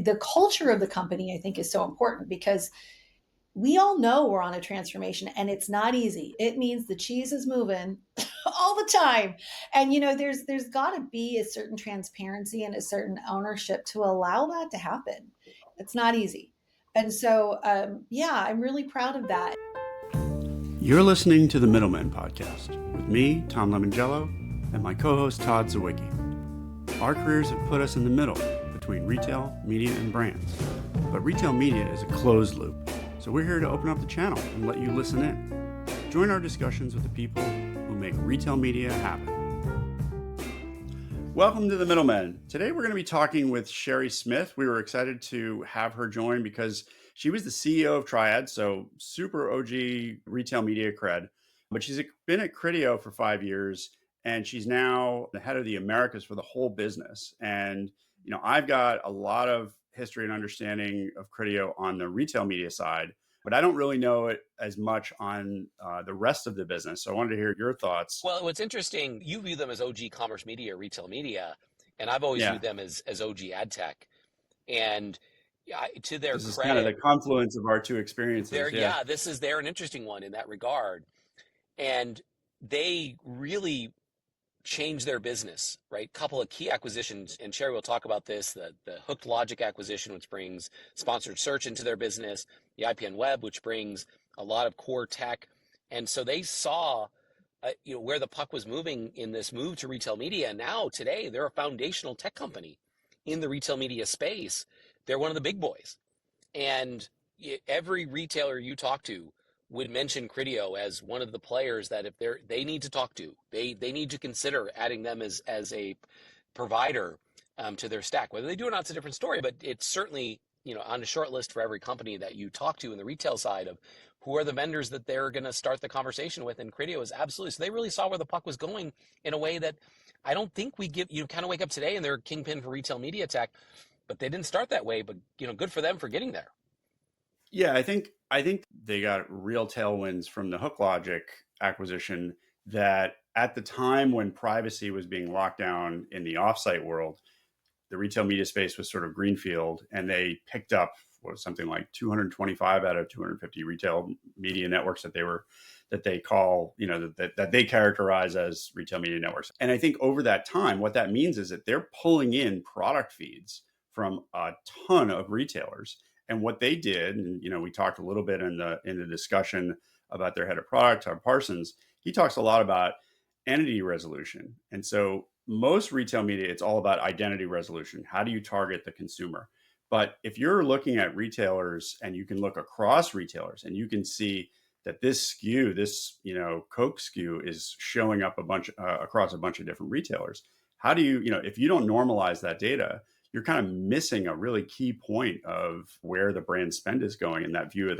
The culture of the company, I think, is so important because we all know we're on a transformation and it's not easy. It means the cheese is moving all the time. And there's got to be a certain transparency and a certain ownership to allow that to happen. It's not easy. And so yeah, I'm really proud of that. You're listening to the Middlemen podcast with me, Tom Limongello, and my co-host Todd Sawicki. Our careers have put us in the middle between retail, media, and brands. But retail media is a closed loop, so we're here to open up the channel and let you listen in. Join our discussions with the people who make retail media happen. Welcome to the Middlemen. Today we're going to be talking with Sherry Smith. We were excited to have her join because she was the CEO of Triad, so super OG retail media cred. But she's been at Criteo for 5 years, and she's now the head of the Americas for the whole business. And I've got a lot of history and understanding of Criteo on the retail media side, but I don't really know it as much on the rest of the business. So I wanted to hear your thoughts. Well, what's interesting, you view them as OG commerce media, retail media, and I've always viewed them as OG ad tech. And to their this is credit, kind of the confluence of our two experiences. They're an interesting one in that regard. And they really changed their business, right? Couple of key acquisitions, and Sherry will talk about this, the Hooked Logic acquisition, which brings sponsored search into their business, the IPN Web, which brings a lot of core tech. And so they saw where the puck was moving in this move to retail media. And now today they're a foundational tech company in the retail media space. They're one of the big boys. And every retailer you talk to would mention Criteo as one of the players that if they need to talk to, they need to consider adding them as a provider to their stack. Whether they do or not, it's a different story, but it's certainly on a short list for every company that you talk to in the retail side of who are the vendors that they're going to start the conversation with. And Criteo is absolutely, so they really saw where the puck was going in a way that I don't think we give, kind of wake up today and they're kingpin for retail media tech, but they didn't start that way, but good for them for getting there. Yeah, I think they got real tailwinds from the Hook Logic acquisition that at the time when privacy was being locked down in the offsite world, the retail media space was sort of greenfield, and they picked up something like 225 out of 250 retail media networks that they call, that they characterize as retail media networks. And I think over that time, what that means is that they're pulling in product feeds from a ton of retailers. And what they did, and we talked a little bit in the discussion about their head of product, Todd Parsons. He talks a lot about entity resolution. And so most retail media, it's all about identity resolution. How do you target the consumer? But if you're looking at retailers and you can look across retailers and you can see that this SKU, this Coke SKU is showing up across a bunch of different retailers. How do you, if you don't normalize that data, you're kind of missing a really key point of where the brand spend is going in that view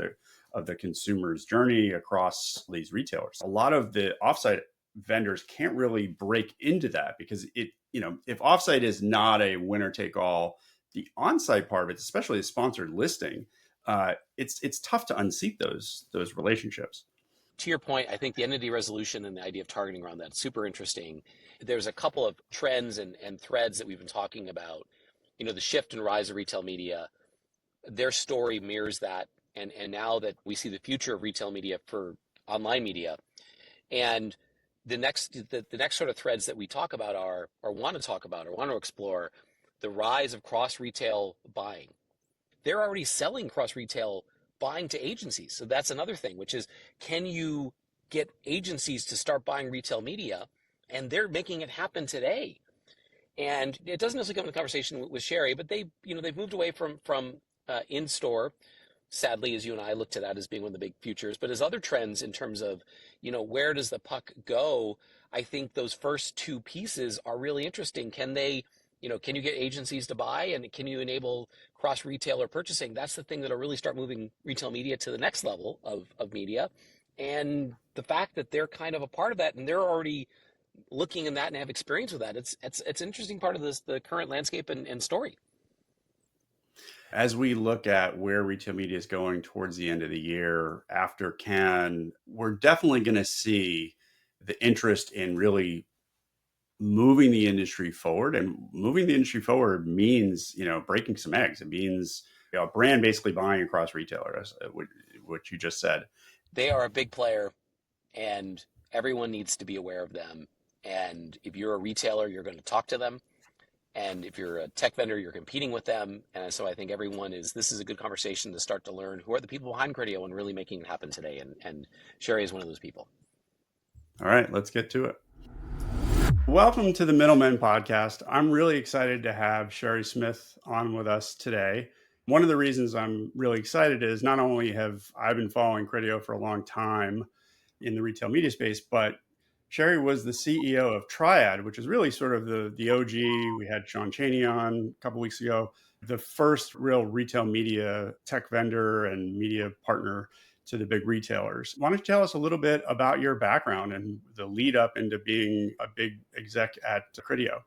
of the consumer's journey across these retailers. A lot of the offsite vendors can't really break into that because if offsite is not a winner take all, the onsite part of it, especially a sponsored listing, it's tough to unseat those relationships. To your point, I think the entity resolution and the idea of targeting around that is super interesting. There's a couple of trends and threads that we've been talking about. The shift and rise of retail media, their story mirrors that. And now that we see the future of retail media for online media, and the next sort of threads that we talk about or want to explore, the rise of cross retail buying. They're already selling cross retail buying to agencies. So that's another thing, which is, can you get agencies to start buying retail media? And they're making it happen today. And it doesn't necessarily come into conversation with Sherry, but they've moved away from in-store, sadly, as you and I look to that as being one of the big futures. But as other trends in terms of, where does the puck go? I think those first two pieces are really interesting. Can they, can you get agencies to buy, and can you enable cross-retailer purchasing? That's the thing that'll really start moving retail media to the next level of media. And the fact that they're kind of a part of that and they're already looking in that and have experience with that, it's an interesting part of the current landscape and story. As we look at where retail media is going towards the end of the year after Cannes, we're definitely going to see the interest in really moving the industry forward. And moving the industry forward means, breaking some eggs. It means a brand basically buying across retailers, what you just said. They are a big player, and everyone needs to be aware of them. And if you're a retailer, you're going to talk to them. And if you're a tech vendor, you're competing with them. And so I think this is a good conversation to start to learn who are the people behind Criteo and really making it happen today. And Sherry is one of those people. All right, let's get to it. Welcome to the Middlemen podcast. I'm really excited to have Sherry Smith on with us today. One of the reasons I'm really excited is not only have I been following Criteo for a long time in the retail media space, but Sherry was the CEO of Triad, which is really sort of the OG. We had Sean Chaney on a couple weeks ago, the first real retail media tech vendor and media partner to the big retailers. Why don't you tell us a little bit about your background and the lead up into being a big exec at Criteo?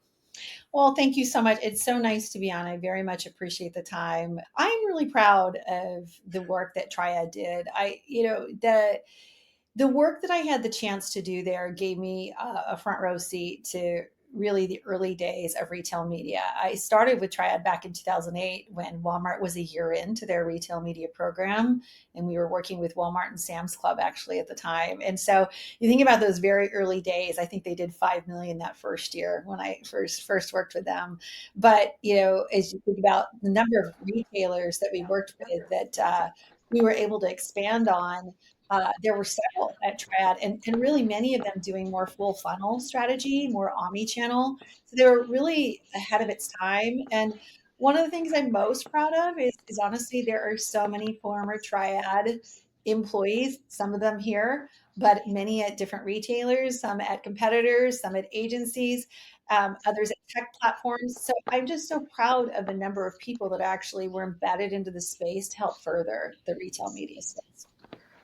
Well, thank you so much. It's so nice to be on. I very much appreciate the time. I'm really proud of the work that Triad did. The work that I had the chance to do there gave me a front row seat to really the early days of retail media. I started with Triad back in 2008 when Walmart was a year into their retail media program, and we were working with Walmart and Sam's Club actually at the time. And so you think about those very early days. I think they did 5 million that first year when I first worked with them. But as you think about the number of retailers that we worked with that we were able to expand on, there were several at Trad, and really many of them doing more full funnel strategy, more omni-channel. So they were really ahead of its time. And one of the things I'm most proud of is honestly, there are so many former Triad employees, some of them here, but many at different retailers, some at competitors, some at agencies, others at tech platforms. So I'm just so proud of the number of people that actually were embedded into the space to help further the retail media space.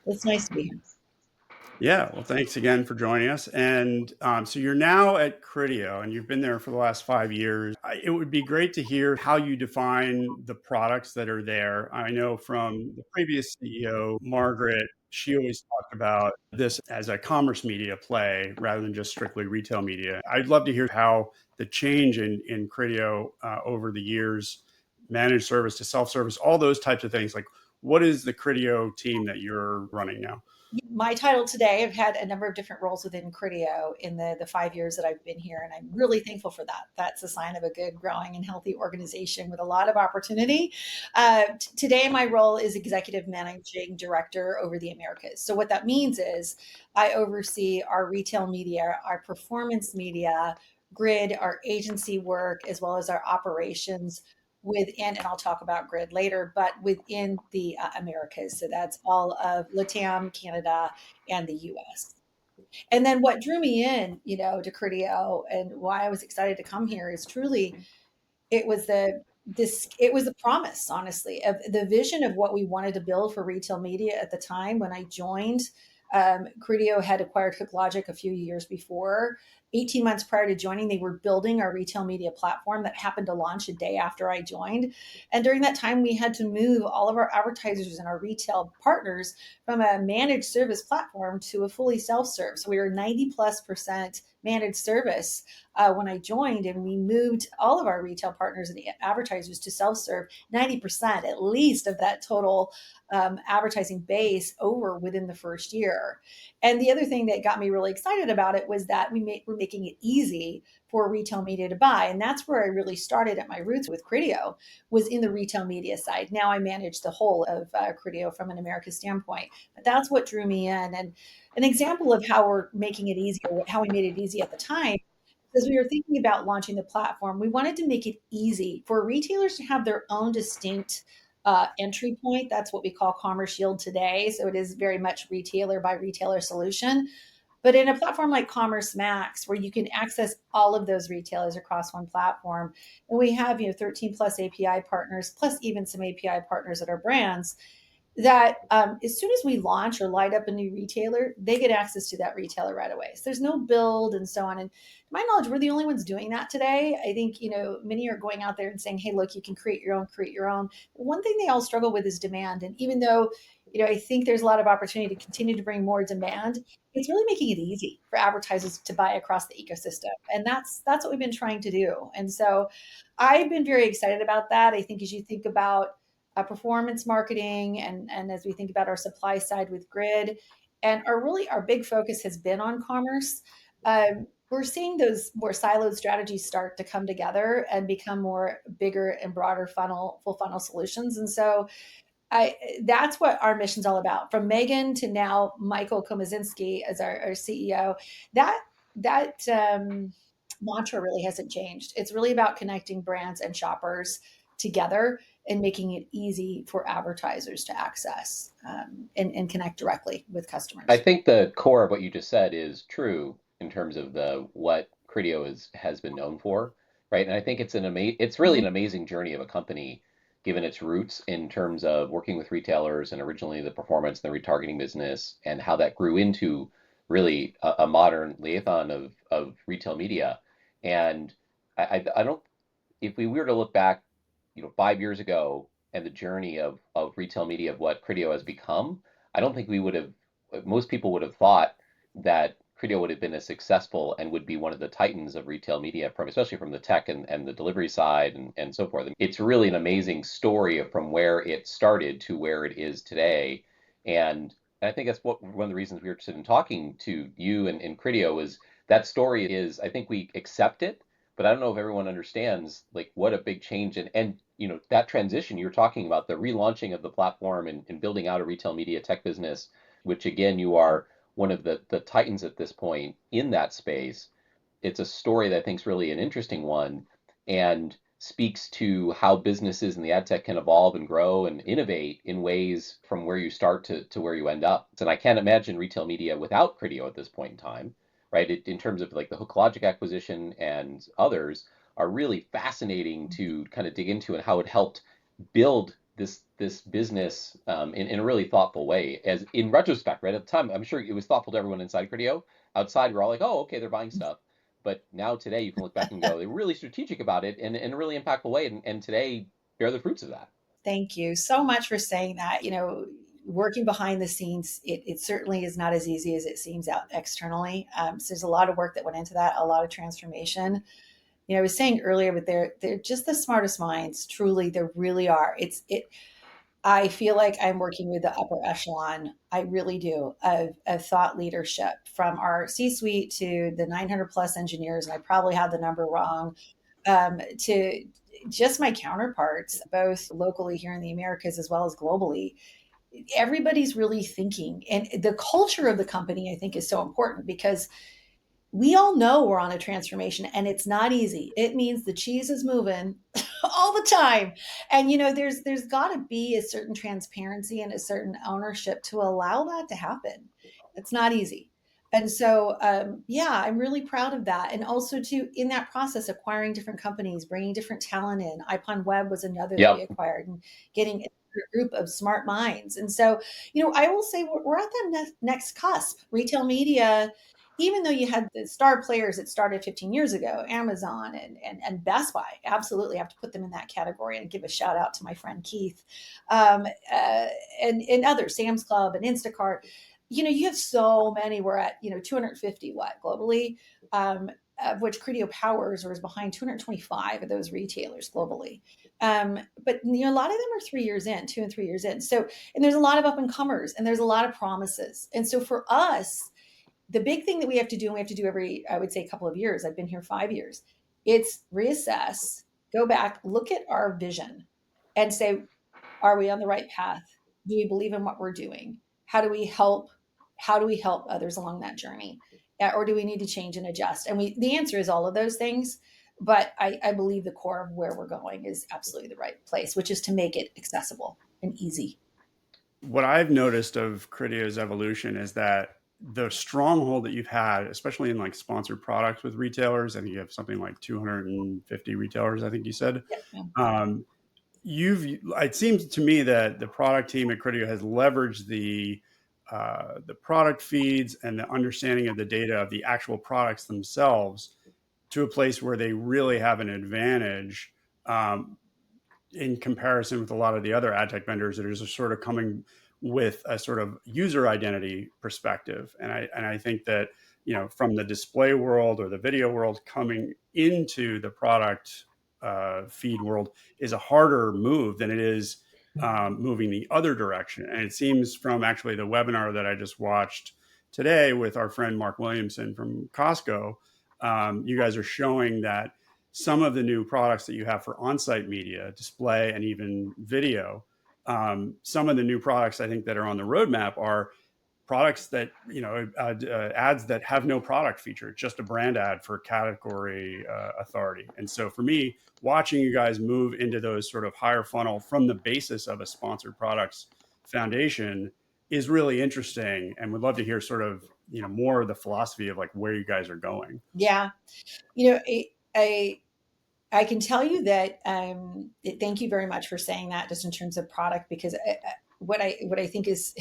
It's nice to be here. Yeah, well, thanks again for joining us. And so you're now at Criteo, and you've been there for the last 5 years. It would be great to hear how you define the products that are there. I know from the previous CEO, Margaret, she always talked about this as a commerce media play rather than just strictly retail media. I'd love to hear how the change in Criteo over the years, managed service to self-service, all those types of things. Like, what is the Criteo team that you're running now? My title today, I've had a number of different roles within Criteo in the 5 years that I've been here, and I'm really thankful for that. That's a sign of a good, growing, and healthy organization with a lot of opportunity. Today, my role is Executive Managing Director over the Americas. So what that means is I oversee our retail media, our performance media, grid, our agency work, as well as our operations within, and I'll talk about grid later, but within the Americas. So that's all of LATAM, Canada, and the US. And then what drew me in, to Criteo and why I was excited to come here is truly it was the promise, honestly, of the vision of what we wanted to build for retail media at the time when I joined. Criteo had acquired HookLogic a few years before. 18 months prior to joining, they were building our retail media platform that happened to launch a day after I joined. And during that time, we had to move all of our advertisers and our retail partners from a managed service platform to a fully self-serve. So we were 90+% managed service when I joined, and we moved all of our retail partners and advertisers to self-serve. 90% at least of that total advertising base over within the first year. And the other thing that got me really excited about it was that we're making it easy for retail media to buy. And that's where I really started at my roots with Criteo, was in the retail media side. Now I manage the whole of Criteo from an America standpoint. But that's what drew me in. And an example of how we're making it easy, or how we made it easy at the time, as we were thinking about launching the platform, we wanted to make it easy for retailers to have their own distinct entry point. That's what we call Commerce Shield today. So it is very much retailer by retailer solution. But in a platform like Commerce Max, where you can access all of those retailers across one platform, and we have 13 plus API partners, plus even some API partners that are brands, that as soon as we launch or light up a new retailer, they get access to that retailer right away. So there's no build and so on. And to my knowledge, we're the only ones doing that today. I think, many are going out there and saying, hey, look, you can create your own. One thing they all struggle with is demand. And even though I think there's a lot of opportunity to continue to bring more demand. It's really making it easy for advertisers to buy across the ecosystem, and that's what we've been trying to do. And so, I've been very excited about that. I think as you think about performance marketing, and as we think about our supply side with Grid, and our big focus has been on commerce. We're seeing those more siloed strategies start to come together and become more bigger and broader full funnel solutions. And so I that's what our mission's all about. From Megan to now Michael Komasinski as our CEO, that that mantra really hasn't changed. It's really about connecting brands and shoppers together and making it easy for advertisers to access and connect directly with I customers. think the core of what you just said is true in terms of the what Criteo has been known for, right? And I think it's really Mhm. an amazing journey of a company, given its roots in terms of working with retailers and originally the performance and the retargeting business, and how that grew into really a modern liaison of retail media. And I don't if we were to look back, 5 years ago and the journey of retail media of what Criteo has become, I don't think we would have most people would have thought that Criteo would have been as successful and would be one of the titans of retail media from especially from the tech and the delivery side and so forth. It's really an amazing story from where it started to where it is today. And I think that's one of the reasons we were interested in talking to you and Criteo is that story is I think we accept it, but I don't know if everyone understands like what a big change and that transition you're talking about, the relaunching of the platform and building out a retail media tech business, which again you are one of the titans at this point in that space. It's a story that I think is really an interesting one and speaks to how businesses in the ad tech can evolve and grow and innovate in ways from where you start to where you end up. And I can't imagine retail media without Criteo at this point in time, right? In terms of like the HookLogic acquisition and others are really fascinating to kind of dig into and how it helped build this business in a really thoughtful way. As in retrospect, right at the time, I'm sure it was thoughtful to everyone inside Criteo. Outside, we're all like, oh, okay, they're buying stuff. But now today, you can look back and go, they're really strategic about it in a really impactful way. And today, bear the fruits of that. Thank you so much for saying that. Working behind the scenes, it certainly is not as easy as it seems out externally. So there's a lot of work that went into that, a lot of transformation. I was saying earlier, but they're just the smartest minds. Truly, they really are. I feel like I'm working with the upper echelon. I really do of thought leadership from our C-suite to the 900 plus engineers, and I probably have the number wrong, to just my counterparts, both locally here in the Americas as well as globally. Everybody's really thinking, and the culture of the company, I think, is so important because we all know we're on a transformation and it's not easy. It means the cheese is moving all the time. And there's got to be a certain transparency and a certain ownership to allow that to happen. It's not easy. And so yeah, I'm really proud of that. And also to in that process acquiring different companies, bringing different talent in. Ipon Web was another that we Yep. acquired, and getting a group of smart minds. And so I will say we're at the next cusp. Retail media, even though you had the star players that started 15 years ago, Amazon and Best Buy, absolutely have to put them in that category, and give a shout out to my friend Keith, um, uh, and others, Sam's Club and Instacart. You have so many. We're at 250 globally, of which Criteo powers or is behind 225 of those retailers globally. But a lot of them are 3 years in, 2 and 3 years in. So, and there's a lot of up and comers, and there's a lot of promises. And so for us, the big thing that we have to do, and we have to do every, I would say, couple of years. I've been here 5 years. It's reassess, go back, look at our vision, and say, are we on the right path? Do we believe in what we're doing? How do we help? How do we help others along that journey? Or do we need to change and adjust? And the answer is all of those things. But I believe the core of where we're going is absolutely the right place, which is to make it accessible and easy. What I've noticed of Criteo's evolution is that the stronghold that you've had, especially in like sponsored products with retailers, I think you have something like 250 retailers, I think you said. Yeah. Um, it seems to me that the product team at Criteo has leveraged the product feeds and the understanding of the data of the actual products themselves to a place where they really have an advantage in comparison with a lot of the other ad tech vendors that are just sort of coming with a sort of user identity perspective. And I think that, from the display world or the video world coming into the product feed world is a harder move than it is moving the other direction. And it seems from actually the webinar that I just watched today with our friend Mark Williamson from Costco, you guys are showing that some of the new products that you have for on-site media, display, and even video, some of the new products I think that are on the roadmap are products that, ads that have no product feature, just a brand ad for category authority. And so for me, watching you guys move into those sort of higher funnel from the basis of a sponsored products foundation is really interesting, and would love to hear sort of, more of the philosophy of like where you guys are going. Yeah. You know, I can tell you that, thank you very much for saying that just in terms of product, because what I think is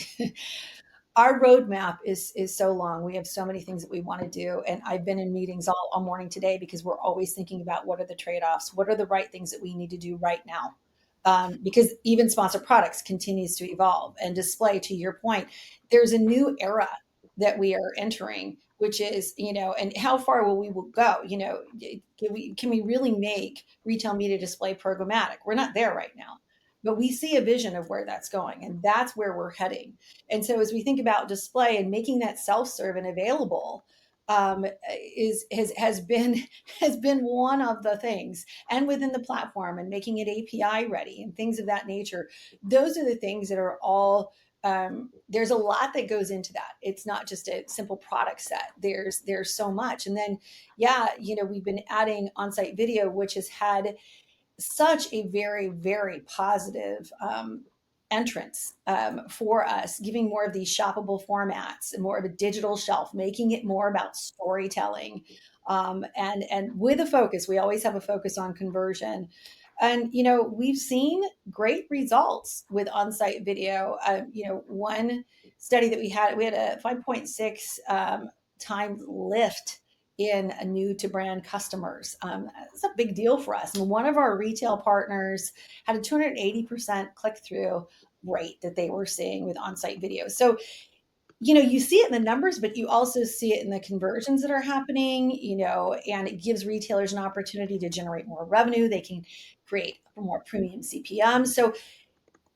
our roadmap is so long. We have so many things that we want to do. And I've been in meetings all morning today because we're always thinking about what are the trade-offs? What are the right things that we need to do right now? Because even sponsored products continues to evolve, and display, to your point, there's a new era that we are entering, which is, and how far will go? Can we really make retail media display programmatic? We're not there right now, but we see a vision of where that's going, and that's where we're heading. And so as we think about display and making that self-serve and available, has been has been one of the things, and within the platform, and making it API ready and things of that nature. Those are the things that are all, there's a lot that goes into that. It's not just a simple product set. There's so much. And then, yeah, we've been adding on-site video, which has had such a very, very positive entrance for us, giving more of these shoppable formats and more of a digital shelf, making it more about storytelling. And with a focus, we always have a focus on conversion. And, we've seen great results with on-site video. One study that we had a 5.6 times lift in a new to brand customers. It's a big deal for us. And one of our retail partners had a 280% click through rate that they were seeing with on-site video. So, you see it in the numbers, but you also see it in the conversions that are happening, and it gives retailers an opportunity to generate more revenue. They can create more premium CPM. So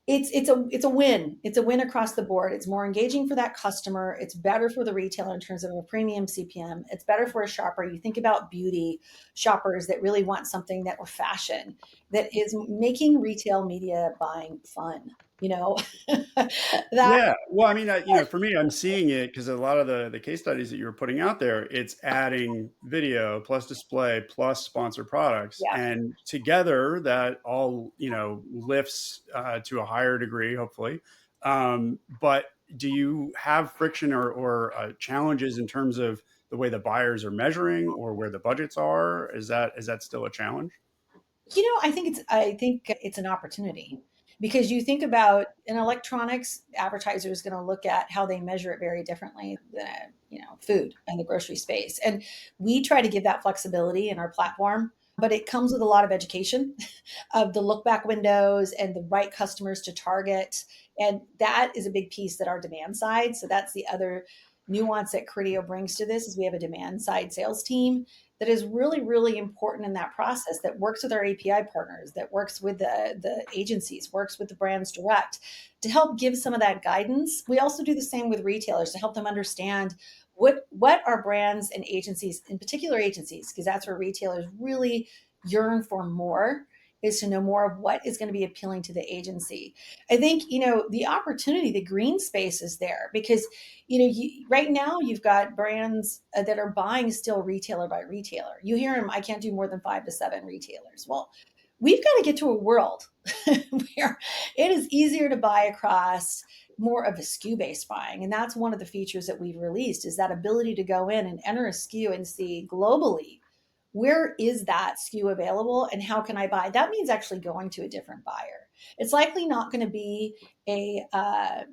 it's a win. It's a win across the board. It's more engaging for that customer. It's better for the retailer in terms of a premium CPM. It's better for a shopper. You think about beauty shoppers that really want something that, or fashion, that is making retail media buying fun. That. Yeah. Well, I mean, for me, I'm seeing it because a lot of the case studies that you were putting out there, it's adding video plus display plus sponsored products. Yeah. And together that all, lifts to a higher degree, hopefully. But do you have friction or challenges in terms of the way the buyers are measuring or where the budgets are? Is that still a challenge? I think it's an opportunity, because you think about, in electronics, advertiser is going to look at how they measure it very differently than food and the grocery space. And we try to give that flexibility in our platform, but it comes with a lot of education of the look back windows and the right customers to target. And that is a big piece that our demand side. So that's the other nuance that Criteo brings to this, is we have a demand side sales team that is really, really important in that process, that works with our API partners, that works with the agencies, works with the brands direct to help give some of that guidance. We also do the same with retailers to help them understand what our brands and agencies, in particular agencies, because that's where retailers really yearn for more, is to know more of what is going to be appealing to the agency. I think, the opportunity, the green space is there, because, right now you've got brands that are buying still retailer by retailer. You hear them, I can't do more than 5 to 7 retailers. Well, we've got to get to a world where it is easier to buy across more of a SKU based buying. And that's one of the features that we've released, is that ability to go in and enter a SKU and see globally, where is that SKU available and how can I buy? That means actually going to a different buyer. It's likely not going to be a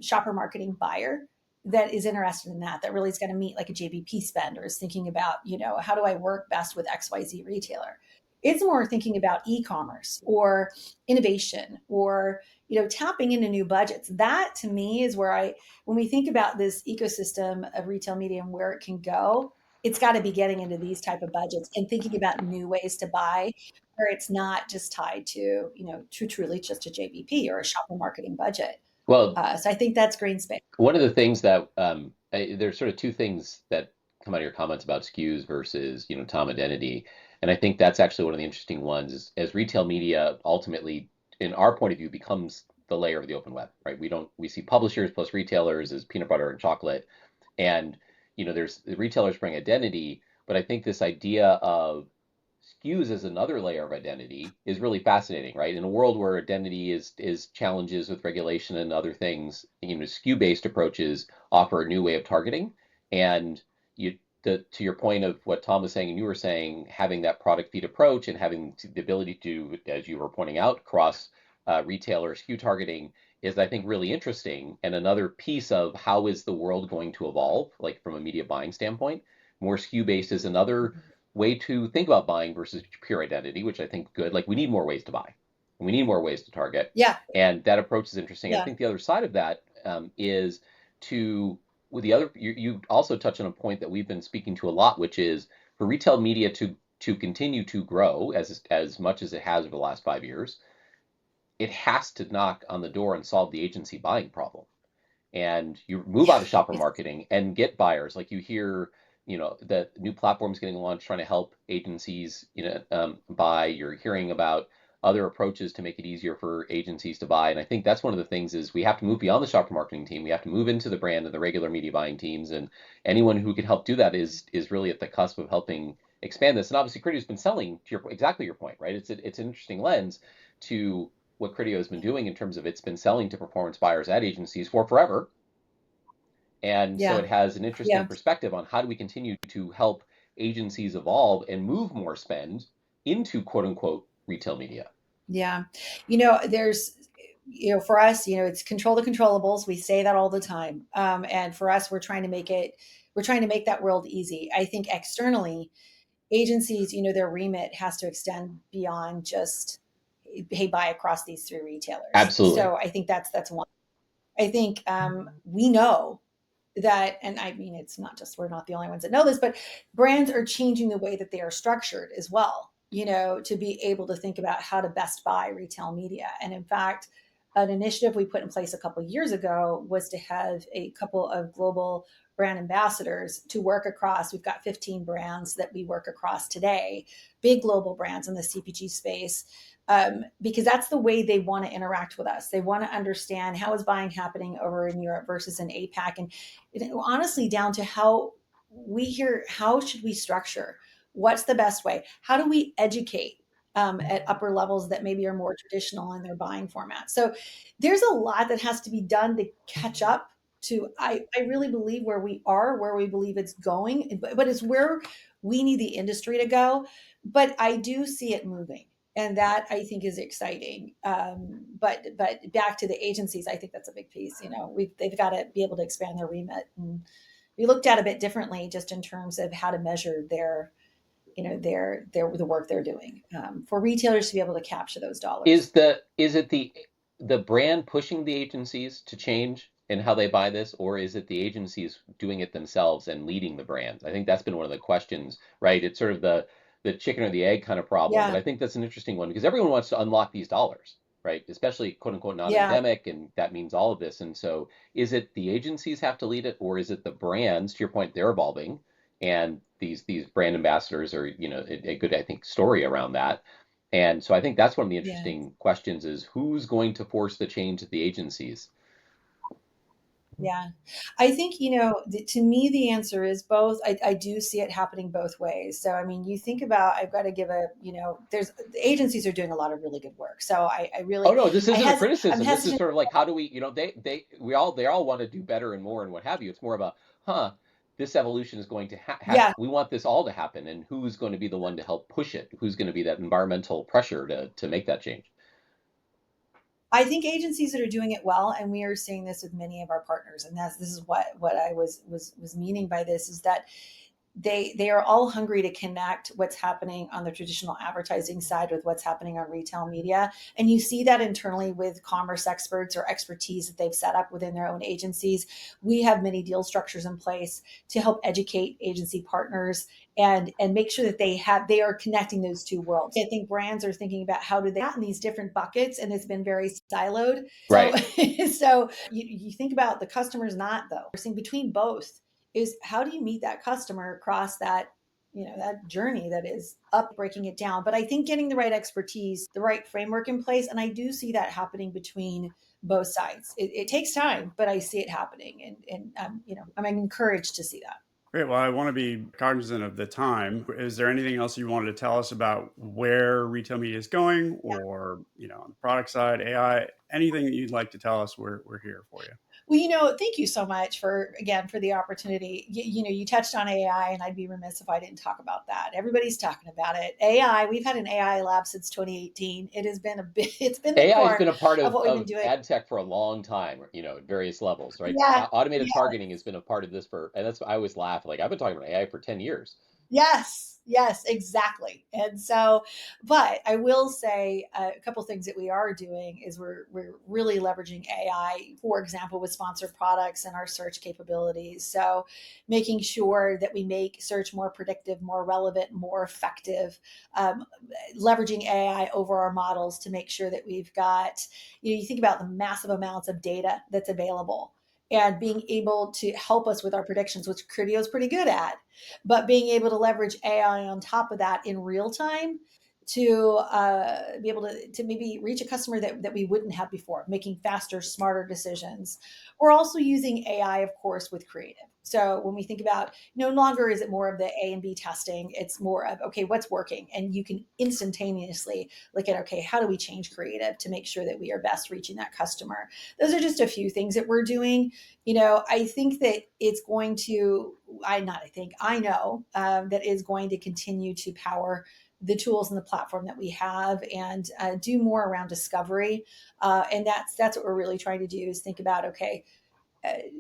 shopper marketing buyer that is interested in that really is going to meet like a JBP spend, or is thinking about, how do I work best with XYZ retailer? It's more thinking about e-commerce or innovation, or, tapping into new budgets. That to me is where when we think about this ecosystem of retail media and where it can go, it's got to be getting into these type of budgets and thinking about new ways to buy where it's not just tied to, truly just a JBP or a shopper marketing budget. Well, So I think that's green space. one of the things that there's sort of two things that come out of your comments about SKUs versus, Tom identity. And I think that's actually one of the interesting ones is as retail media ultimately, in our point of view, becomes the layer of the open web, right? We see publishers plus retailers as peanut butter and chocolate. And, there's the retailers bring identity, but I think this idea of SKUs as another layer of identity is really fascinating, right? In a world where identity is challenges with regulation and other things, SKU-based approaches offer a new way of targeting. And to your point of what Tom was saying and you were saying, having that product feed approach and having the ability to, as you were pointing out, cross retailer SKU targeting is, I think, really interesting. And another piece of how is the world going to evolve, like from a media buying standpoint. More SKU-based is another way to think about buying versus pure identity, which I think good. Like we need more ways to buy. We need more ways to target. Yeah. And that approach is interesting. Yeah. I think the other side of that is with the other, you also touch on a point that we've been speaking to a lot, which is for retail media to continue to grow as much as it has over the last 5 years, it has to knock on the door and solve the agency buying problem. And you move out of shopper marketing and get buyers. Like you hear, that new platforms getting launched trying to help agencies, buy. You're hearing about other approaches to make it easier for agencies to buy. And I think that's one of the things is we have to move beyond the shopper marketing team. We have to move into the brand and the regular media buying teams. And anyone who can help do that is really at the cusp of helping expand this. And obviously Criteo's been selling to exactly your point, right? It's an interesting lens to what Criteo has been doing in terms of it's been selling to performance buyers at agencies for forever. And so it has an interesting perspective on how do we continue to help agencies evolve and move more spend into quote unquote retail media. Yeah. There's, for us, it's control the controllables. We say that all the time. And for us, we're trying to make that world easy. I think externally, agencies, their remit has to extend beyond just, hey, buy across these 3 retailers. Absolutely. So I think that's one. I think we know that, and I mean, it's not just, we're not the only ones that know this, but brands are changing the way that they are structured as well, to be able to think about how to best buy retail media. And in fact, an initiative we put in place a couple of years ago was to have a couple of global brand ambassadors to work across. We've got 15 brands that we work across today, big global brands in the CPG space, because that's the way they want to interact with us. They want to understand how is buying happening over in Europe versus in APAC. And honestly, down to how should we structure? What's the best way? How do we educate at upper levels that maybe are more traditional in their buying format? So there's a lot that has to be done to catch up to, I really believe where we are, where we believe it's going, but it's where we need the industry to go. But I do see it moving. And that I think is exciting. But back to the agencies, I think that's a big piece. They've got to be able to expand their remit and be looked at a bit differently, just in terms of how to measure their the work they're doing, for retailers to be able to capture those dollars. Is it the brand pushing the agencies to change in how they buy this, or is it the agencies doing it themselves and leading the brands? I think that's been one of the questions, right? It's sort of the chicken or the egg kind of problem. But I think that's an interesting one because everyone wants to unlock these dollars, right? Especially quote unquote non-endemic, and that means all of this. And so is it the agencies have to lead it, or is it the brands? To your point, they're evolving, and these brand ambassadors are, a good, I think, story around that. And so I think that's one of the interesting questions is who's going to force the change at the agencies? Yeah, I think, to me, the answer is both. I do see it happening both ways. So, I mean, you think about, I've got to give the agencies are doing a lot of really good work. So I really. Oh, no, this isn't a criticism. This is sort of like, how do we, they all want to do better and more and what have you. It's more about, this evolution is going to happen. We want this all to happen. And who's going to be the one to help push it? Who's going to be that environmental pressure to make that change? I think agencies that are doing it well, and we are seeing this with many of our partners, and this is what I was meaning by this, is that they are all hungry to connect what's happening on the traditional advertising side with what's happening on retail media. And you see that internally with commerce experts or expertise that they've set up within their own agencies. We have many deal structures in place to help educate agency partners and make sure that they are connecting those two worlds. I think brands are thinking about how do they in these different buckets, and it's been very siloed. So Right. so you think about the customers not though. We're seeing between both is how do you meet that customer across that that journey that is up, breaking it down. But I think getting the right expertise, the right framework in place, and I do see that happening between both sides. It takes time, but I see it happening, and I'm encouraged to see that. Great. Well, I want to be cognizant of the time. Is there anything else you wanted to tell us about where retail media is going, or on the product side, AI, anything that you'd like to tell us? We're here for you. Well, thank you so much for the opportunity. You touched on AI, and I'd be remiss if I didn't talk about that. Everybody's talking about it. AI. We've had an AI lab since 2018. It has been it's been the AI has core been a part of what we've been of doing. ad tech for a long time, at various levels, right? Yeah. Automated Yeah. targeting has been a part of this and that's I always laugh. Like I've been talking about AI for 10 years. Yes, exactly. And so, but I will say a couple things that we are doing is we're really leveraging AI, for example, with sponsored products and our search capabilities. So, making sure that we make search more predictive, more relevant, more effective, leveraging AI over our models to make sure that we've got, you think about the massive amounts of data that's available and being able to help us with our predictions, which Criteo is pretty good at, but being able to leverage AI on top of that in real time to be able to maybe reach a customer that we wouldn't have before, making faster, smarter decisions. We're also using AI, of course, with creative. So when we think about no longer is it more of the A and B testing, it's more of, okay, what's working? And you can instantaneously look at, okay, how do we change creative to make sure that we are best reaching that customer? Those are just a few things that we're doing. I think that it's going to, I know that is going to continue to power the tools and the platform that we have and do more around discovery. And that's what we're really trying to do is think about, okay,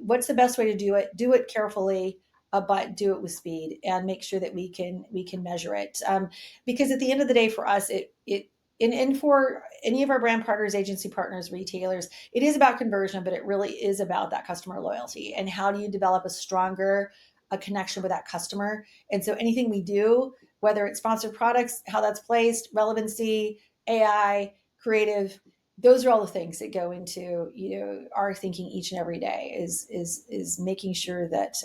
what's the best way to do it carefully, but do it with speed and make sure that we can measure it, because at the end of the day for us and for any of our brand partners, agency partners, retailers, it is about conversion, but it really is about that customer loyalty and how do you develop a connection with that customer. And so anything we do, whether it's sponsored products, how that's placed, relevancy, AI, creative, those are all the things that go into our thinking each and every day is making sure that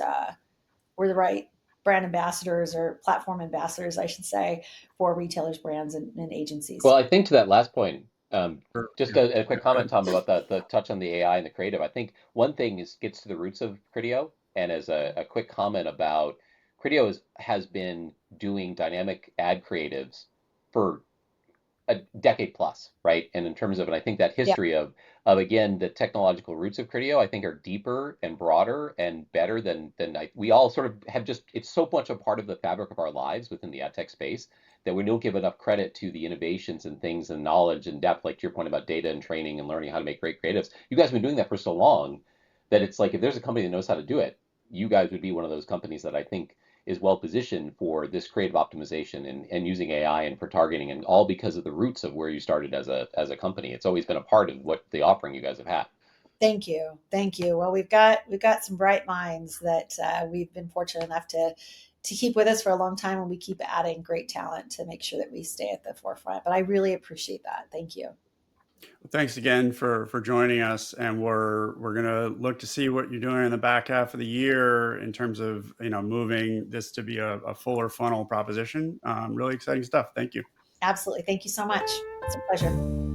we're the right brand ambassadors or platform ambassadors, I should say, for retailers, brands, and agencies. Well, I think to that last point, Sure. just Yeah. a quick comment, Tom, about the touch on the AI and the creative. I think one thing gets to the roots of Criteo, and as a quick comment about Criteo has been doing dynamic ad creatives for a decade plus, right? And in terms of, and I think that Yeah. history of again the technological roots of Criteo, I think are deeper and broader and better than we all sort of have just. It's so much a part of the fabric of our lives within the ad tech space that we don't give enough credit to the innovations and things and knowledge and depth, like to your point about data and training and learning how to make great creatives. You guys have been doing that for so long that it's like if there's a company that knows how to do it, you guys would be one of those companies that I think is well positioned for this creative optimization and using AI and for targeting, and all because of the roots of where you started as a company. It's always been a part of what the offering you guys have had. Thank you. Well, we've got some bright minds that we've been fortunate enough to keep with us for a long time, and we keep adding great talent to make sure that we stay at the forefront. But I really appreciate that. Thank you. Well, thanks again for joining us, and we're gonna look to see what you're doing in the back half of the year in terms of moving this to be a fuller funnel proposition. Really exciting stuff. Thank you. Absolutely. Thank you so much. It's a pleasure.